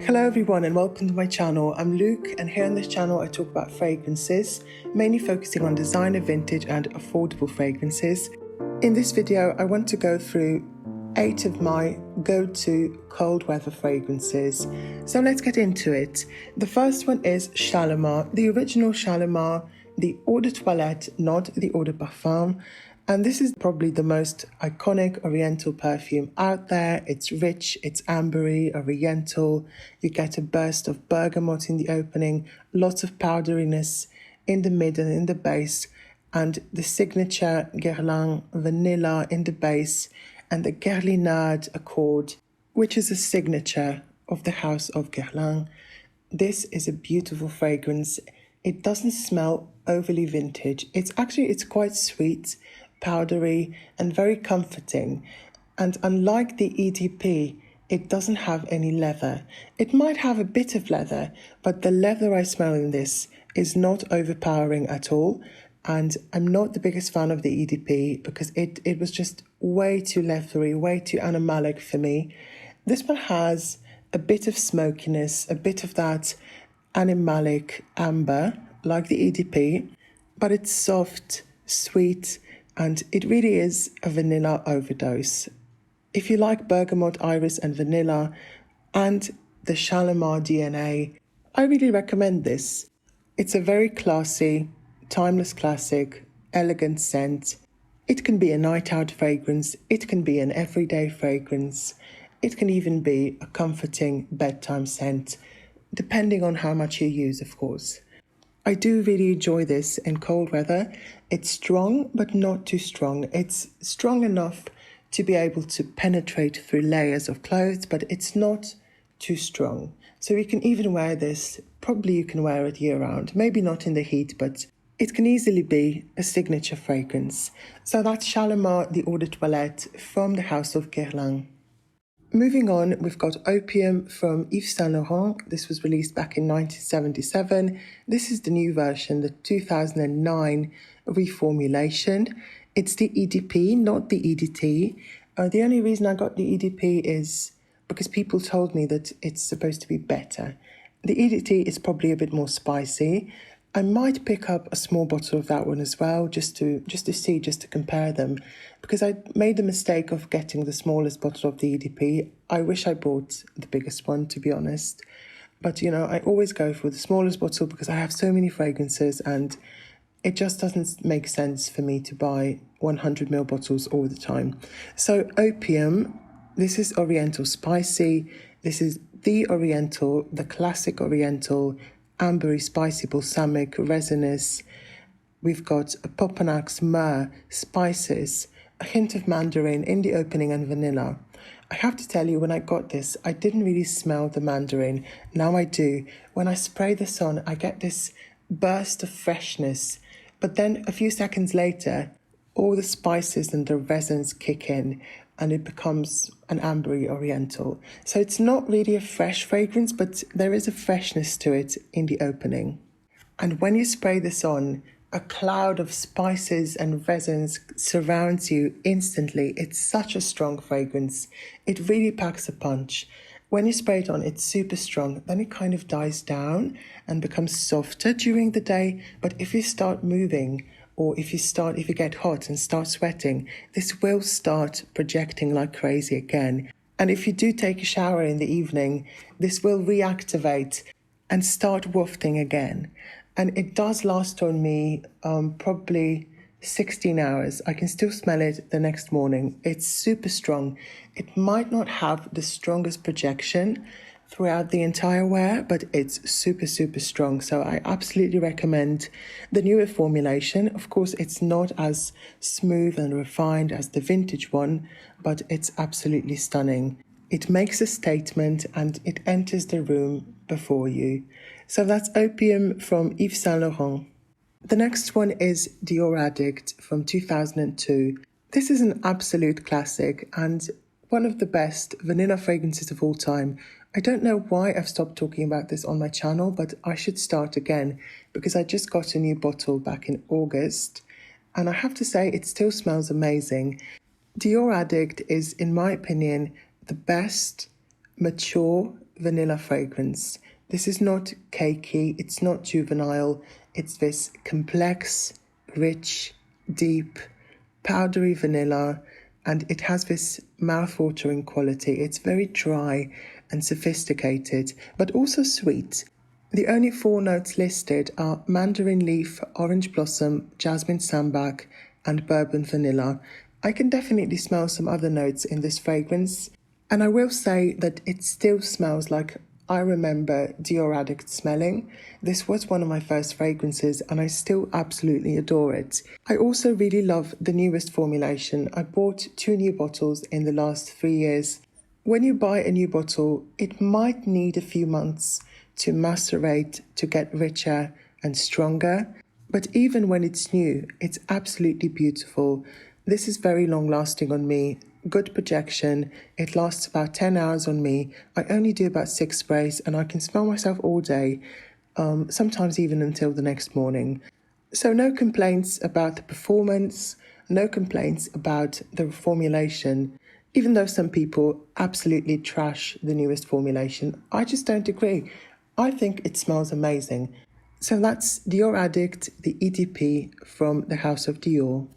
Hello everyone and welcome to my channel. I'm Luke and here on this channel I talk about fragrances, mainly focusing on designer, vintage and affordable fragrances. In this video I want to go through 8 of my go-to cold weather fragrances. So let's get into it. The first one is Shalimar, the original Shalimar, the Eau de Toilette, not the Eau de Parfum. And this is probably the most iconic oriental perfume out there. It's rich, it's ambery, oriental. You get a burst of bergamot in the opening, lots of powderiness in the mid and in the base, and the signature Guerlain vanilla in the base, and the Guerlainade accord, which is a signature of the house of Guerlain. This is a beautiful fragrance. It doesn't smell overly vintage. It's quite sweet, powdery and very comforting. And unlike the EDP, it doesn't have any leather. It might have a bit of leather, but the leather I smell in this is not overpowering at all. And I'm not the biggest fan of the EDP because it was just way too leathery, way too animalic for me. This one has a bit of smokiness, a bit of that animalic amber like the EDP, but it's soft, sweet, and it really is a vanilla overdose. If you like bergamot, iris and vanilla and the Shalimar DNA, I really recommend this. It's a very classy, timeless classic, elegant scent. It can be a night out fragrance, it can be an everyday fragrance, it can even be a comforting bedtime scent, depending on how much you use, of course. I do really enjoy this in cold weather. It's strong, but not too strong. It's strong enough to be able to penetrate through layers of clothes, but it's not too strong. So you can even wear this, probably you can wear it year round. Maybe not in the heat, but it can easily be a signature fragrance. So that's Shalimar, the Eau de Toilette from the house of Guerlain. Moving on, we've got Opium from Yves Saint Laurent. This was released back in 1977. This is the new version, the 2009 reformulation. It's the EDP, not the EDT. The only reason I got the EDP is because people told me that it's supposed to be better. The EDT is probably a bit more spicy. I might pick up a small bottle of that one as well, just to compare them, because I made the mistake of getting the smallest bottle of the EDP. I wish I bought the biggest one, to be honest. But, you know, I always go for the smallest bottle because I have so many fragrances and it just doesn't make sense for me to buy 100ml bottles all the time. So Opium, this is Oriental Spicy. This is the Oriental, the classic Oriental, ambery, spicy, balsamic, resinous. We've got a Popanax, myrrh, spices, a hint of mandarin in the opening and vanilla. I have to tell you, when I got this, I didn't really smell the mandarin. Now I do. When I spray this on, I get this burst of freshness. But then a few seconds later, all the spices and the resins kick in and it becomes an ambery oriental. So it's not really a fresh fragrance, but there is a freshness to it in the opening. And when you spray this on, a cloud of spices and resins surrounds you instantly. It's such a strong fragrance. It really packs a punch. When you spray it on, it's super strong. Then it kind of dies down and becomes softer during the day. But if you start moving, or if you get hot and start sweating, this will start projecting like crazy again. And if you do take a shower in the evening, this will reactivate and start wafting again. And it does last on me probably 16 hours. I can still smell it the next morning. It's super strong. It might not have the strongest projection throughout the entire wear, but it's super, super strong. So I absolutely recommend the newer formulation. Of course, it's not as smooth and refined as the vintage one, but it's absolutely stunning. It makes a statement and it enters the room before you. So that's Opium from Yves Saint Laurent. The next one is Dior Addict from 2002. This is an absolute classic and one of the best vanilla fragrances of all time. I don't know why I've stopped talking about this on my channel, but I should start again because I just got a new bottle back in August and I have to say it still smells amazing. Dior Addict is, in my opinion, the best mature vanilla fragrance. This is not cakey, it's not juvenile, it's this complex, rich, deep, powdery vanilla, and it has this mouth-watering quality. It's very dry and sophisticated, but also sweet. The only 4 notes listed are mandarin leaf, orange blossom, jasmine sambac, and bourbon vanilla. I can definitely smell some other notes in this fragrance, and I will say that it still smells like I remember Dior Addict smelling. This was one of my first fragrances and I still absolutely adore it. I also really love the newest formulation. I bought 2 new bottles in the last 3 years. When you buy a new bottle, it might need a few months to macerate, to get richer and stronger. But even when it's new, it's absolutely beautiful. This is very long lasting on me. Good projection. It lasts about 10 hours on me. I only do about 6 sprays and I can smell myself all day, sometimes even until the next morning. So no complaints about the performance, no complaints about the formulation. Even though some people absolutely trash the newest formulation, I just don't agree. I think it smells amazing. So that's Dior Addict, the EdP from the House of Dior.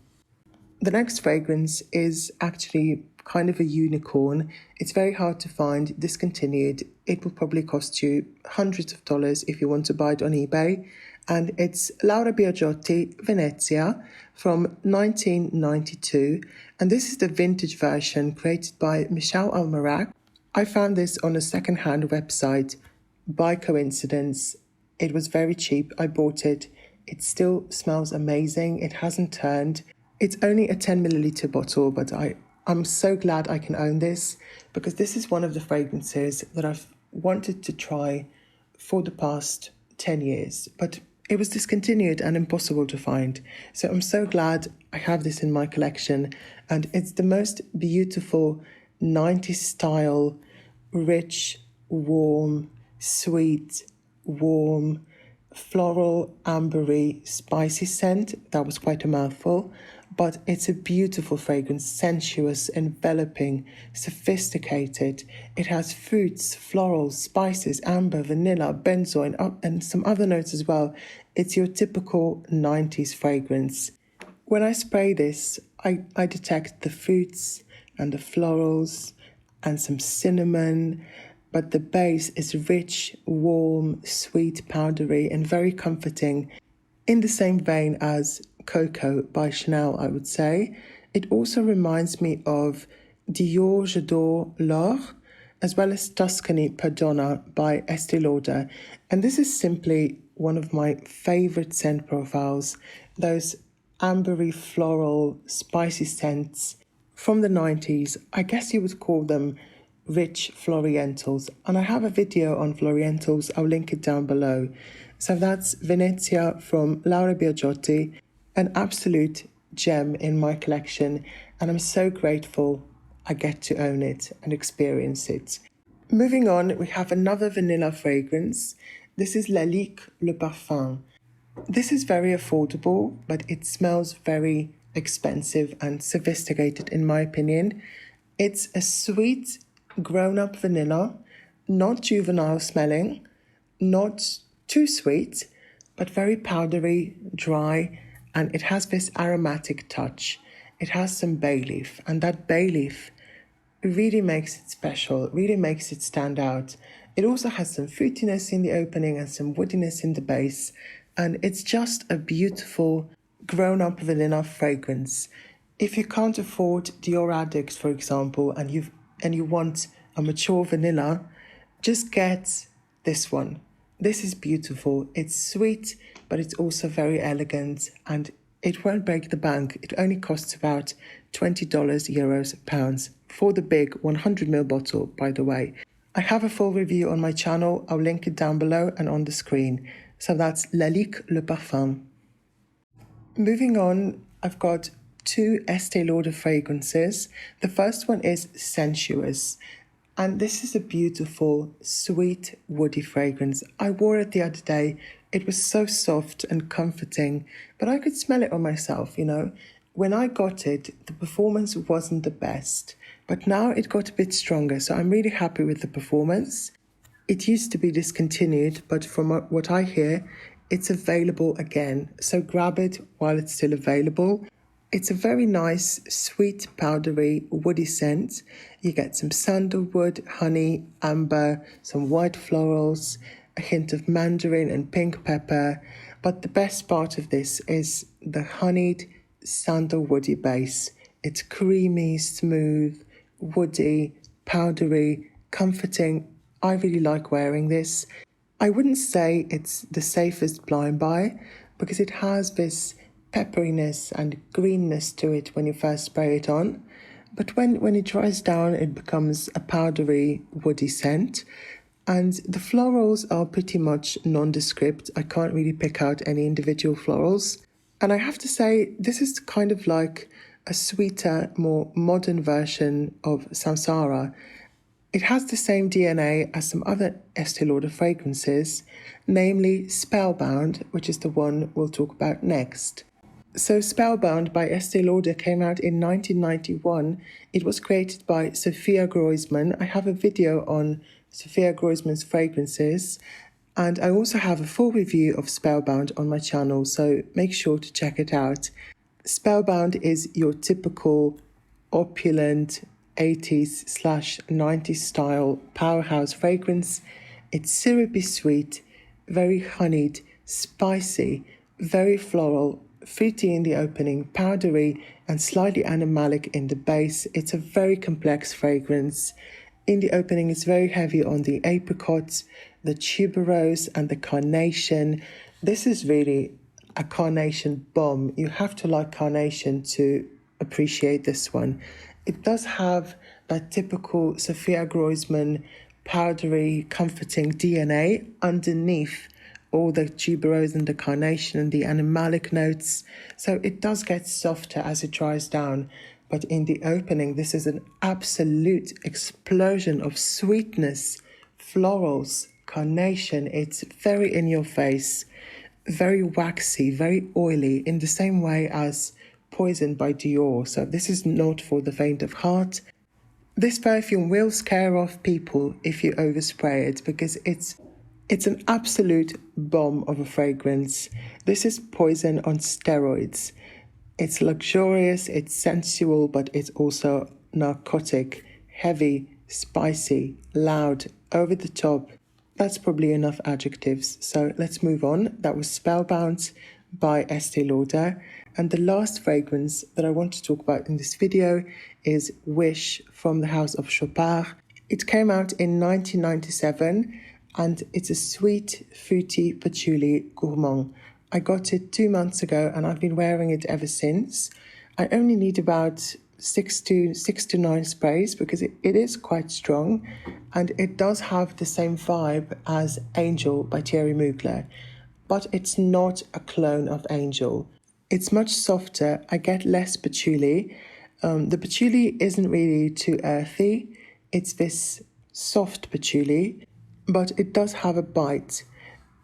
The next fragrance is actually kind of a unicorn. It's very hard to find, discontinued. It will probably cost you hundreds of dollars if you want to buy it on eBay. And it's Biagiotti Venezia from 1992. And this is the vintage version created by Michel Almarac. I found this on a second-hand website by coincidence. It was very cheap. I bought it. It still smells amazing. It hasn't turned. It's only a 10 milliliter bottle, but I'm so glad I can own this because this is one of the fragrances that I've wanted to try for the past 10 years, but it was discontinued and impossible to find. So I'm so glad I have this in my collection, and it's the most beautiful 90s style, rich, warm, sweet, warm, floral, ambery, spicy scent. That was quite a mouthful, but it's a beautiful fragrance, sensuous, enveloping, sophisticated. It has fruits, florals, spices, amber, vanilla, benzoin, and some other notes as well. It's your typical 90s fragrance. When I spray this, I detect the fruits and the florals and some cinnamon, but the base is rich, warm, sweet, powdery, and very comforting, in the same vein as Coco by Chanel, I would say. It also reminds me of Dior J'adore L'Or, as well as Tuscany Perdona by Estée Lauder. And this is simply one of my favorite scent profiles, those ambery, floral, spicy scents from the 90s. I guess you would call them rich florientals. And I have a video on florientals. I'll link it down below. So that's Venezia from Biagiotti, an absolute gem in my collection, and I'm so grateful I get to own it and experience it. Moving on, we have another vanilla fragrance. This is Lalique Le Parfum. This is very affordable, but it smells very expensive and sophisticated in my opinion. It's a sweet, grown-up vanilla, not juvenile smelling, not too sweet, but very powdery, dry, and it has this aromatic touch. It has some bay leaf, and that bay leaf really makes it special, really makes it stand out. It also has some fruitiness in the opening and some woodiness in the base, and it's just a beautiful grown-up vanilla fragrance. If you can't afford Dior Addict, for example, and you want a mature vanilla, just get this one. This is beautiful. It's sweet, but it's also very elegant, and it won't break the bank. It only costs about $20, euros, pounds for the big 100ml bottle, by the way. I have a full review on my channel. I'll link it down below and on the screen. So that's Lalique Le Parfum. Moving on, I've got 2 Estee Lauder fragrances. The first one is Sensuous. And this is a beautiful, sweet, woody fragrance. I wore it the other day. It was so soft and comforting, but I could smell it on myself, you know. When I got it, the performance wasn't the best, but now it got a bit stronger, so I'm really happy with the performance. It used to be discontinued, but from what I hear, it's available again. So grab it while it's still available. It's a very nice, sweet, powdery, woody scent. You get some sandalwood, honey, amber, some white florals, a hint of mandarin and pink pepper. But the best part of this is the honeyed, sandalwoody base. It's creamy, smooth, woody, powdery, comforting. I really like wearing this. I wouldn't say it's the safest blind buy because it has this pepperiness and greenness to it when you first spray it on. But when it dries down, it becomes a powdery, woody scent. And the florals are pretty much nondescript. I can't really pick out any individual florals. And I have to say, this is kind of like a sweeter, more modern version of Samsara. It has the same DNA as some other Estée Lauder fragrances, namely SpellBound, which is the one we'll talk about next. So SpellBound by Estée Lauder came out in 1991. It was created by Sophia Groisman. I have a video on Sophia Groisman's fragrances, and I also have a full review of SpellBound on my channel, so make sure to check it out. SpellBound is your typical opulent 80s/90s style powerhouse fragrance. It's syrupy sweet, very honeyed, spicy, very floral, fruity in the opening, powdery and slightly animalic in the base. It's a very complex fragrance. In the opening, it's very heavy on the apricot, the tuberose and the carnation. This is really a carnation bomb. You have to like carnation to appreciate this one. It does have that typical Sophia Groisman powdery, comforting DNA underneath all the tuberose and the carnation and the animalic notes. So it does get softer as it dries down. But in the opening, this is an absolute explosion of sweetness, florals, carnation. It's very in your face, very waxy, very oily, in the same way as Poison by Dior. So this is not for the faint of heart. This perfume will scare off people if you overspray it because it's an absolute bomb of a fragrance. This is Poison on steroids. It's luxurious, it's sensual, but it's also narcotic, heavy, spicy, loud, over the top. That's probably enough adjectives. So let's move on. That was SpellBound by Estée Lauder. And the last fragrance that I want to talk about in this video is Wish from the house of Chopard. It came out in 1997 and it's a sweet, fruity patchouli gourmand. I got it 2 months ago and I've been wearing it ever since. I only need about 6 to 9 sprays because it is quite strong and it does have the same vibe as Angel by Thierry Mugler, but it's not a clone of Angel. It's much softer. I get less patchouli. The patchouli isn't really too earthy. It's this soft patchouli, but it does have a bite.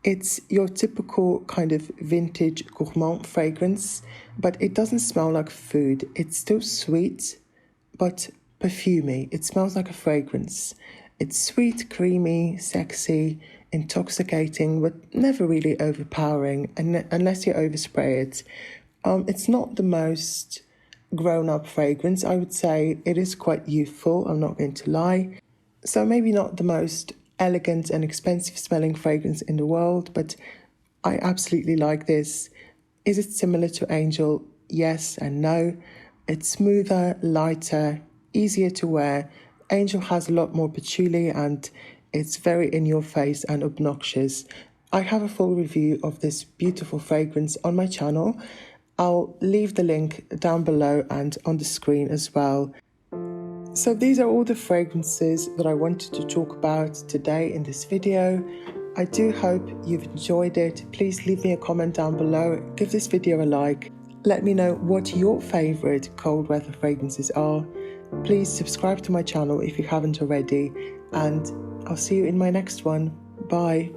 It's your typical kind of vintage gourmand fragrance, but it doesn't smell like food. It's still sweet, but perfumey. It smells like a fragrance. It's sweet, creamy, sexy, intoxicating, but never really overpowering unless you overspray it. It's not the most grown-up fragrance. I would say it is quite youthful, I'm not going to lie. So maybe not the most elegant and expensive smelling fragrance in the world, but I absolutely like this. Is it similar to Angel? Yes and no. It's smoother, lighter, easier to wear. Angel has a lot more patchouli and it's very in your face and obnoxious. I have a full review of this beautiful fragrance on my channel. I'll leave the link down below and on the screen as well. So these are all the fragrances that I wanted to talk about today in this video. I do hope you've enjoyed it. Please leave me a comment down below. Give this video a like. Let me know what your favorite cold weather fragrances are. Please subscribe to my channel if you haven't already, and I'll see you in my next one. Bye.